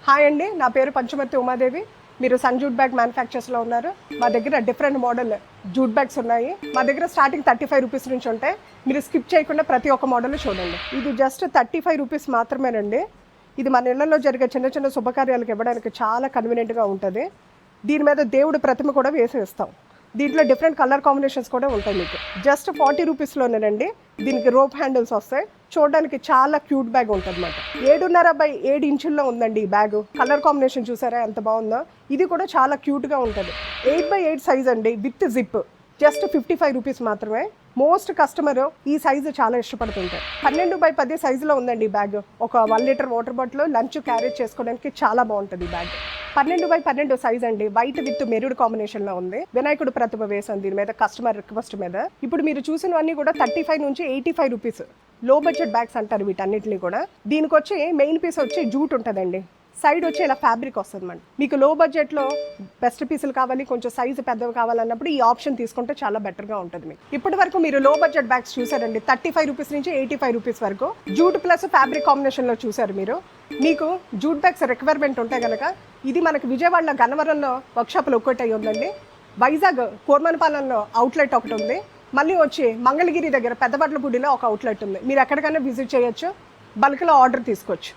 Hi అండి, నా పేరు పంచమర్తి ఉమాదేవి. మీరు సన్ జూట్ బ్యాగ్ మ్యానుఫ్యాక్చర్స్లో ఉన్నారు. మా దగ్గర డిఫరెంట్ మోడల్ జూట్ బ్యాగ్స్ ఉన్నాయి. మా దగ్గర స్టార్టింగ్ 35 రూపీస్ నుంచి ఉంటాయి. మీరు స్కిప్ చేయకుండా ప్రతి ఒక్క మోడల్ చూడండి. ఇది జస్ట్ 35 రూపీస్ మాత్రమేనండి. ఇది మన ఇళ్లలో జరిగే చిన్న చిన్న శుభకార్యాలకు ఇవ్వడానికి చాలా కన్వీనియంట్గా ఉంటుంది. దీని మీద దేవుడి ప్రతిమ కూడా వేసి ఇస్తాం. దీంట్లో డిఫరెంట్ కలర్ కాంబినేషన్స్ కూడా ఉంటాయి. మీకు జస్ట్ 40 రూపీస్లోనేనండి. దీనికి రోప్ హ్యాండిల్స్ వస్తాయి. చూడడానికి చాలా క్యూట్ బ్యాగ్ ఉంటుంది అన్నమాట. 7.5 by 7 ఇంచుల్లో ఉందండి ఈ బ్యాగ్. కలర్ కాంబినేషన్ చూసారా ఎంత బాగుందో. ఇది కూడా చాలా క్యూట్గా ఉంటుంది. 8 by 8 సైజ్ అండి, విత్ జిప్. జస్ట్ 55 రూపీస్ మాత్రమే. మోస్ట్ కస్టమర్ ఈ సైజు చాలా ఇష్టపడుతుంటారు. 12 by 10 సైజులో ఉందండి ఈ బ్యాగ్. ఒక 1 litre water bottle lunch carriage చేసుకోవడానికి చాలా బాగుంటుంది ఈ బ్యాగ్. 12 by 12 సైజ్ అండి, వైట్ విత్ మెరూన్ కాంబినేషన్ లో ఉంది. వినాయకుడు ప్రతిభ వేసాను దీని మీద కస్టమర్ రిక్వెస్ట్ మీద. ఇప్పుడు మీరు చూసినవన్నీ కూడా 35 నుంచి 85 రూపీస్ లో బడ్జెట్ బ్యాగ్స్ అంటారు వీటన్నిటిని కూడా. దీనికి వచ్చి మెయిన్ పీస్ వచ్చి జూట్ ఉంటుందండి. సైడ్ వచ్చి ఇలా ఫ్యాబ్రిక్ వస్తుంది మన. మీకు లో బడ్జెట్లో బెస్ట్ పీసులు కావాలి, కొంచెం సైజు పెద్దవి కావాలన్నప్పుడు ఈ ఆప్షన్ తీసుకుంటే చాలా బెటర్గా ఉంటుంది మీకు. ఇప్పటి వరకు మీరు లో బడ్జెట్ బ్యాగ్స్ చూసారండి, 35 రూపీస్ నుంచి 85 రూపీస్ వరకు జూట్ ప్లస్ ఫ్యాబ్రిక్ కాంబినేషన్లో చూసారు మీరు. మీకు జూట్ బ్యాగ్స్ రిక్వైర్మెంట్ ఉంటే కనుక ఇది మనకి విజయవాడలో గన్నవరంలో వర్క్షాప్లో ఒక్కటి అయ్యి ఉందండి. వైజాగ్ కోర్మనపాలెంలో అవుట్లెట్ ఒకటి ఉంది. మళ్ళీ వచ్చి మంగళగిరి దగ్గర పెద్దబట్లపూడిలో ఒక అవుట్లెట్ ఉంది. మీరు ఎక్కడికైనా విజిట్ చేయొచ్చు, బల్క్లో ఆర్డర్ తీసుకోవచ్చు.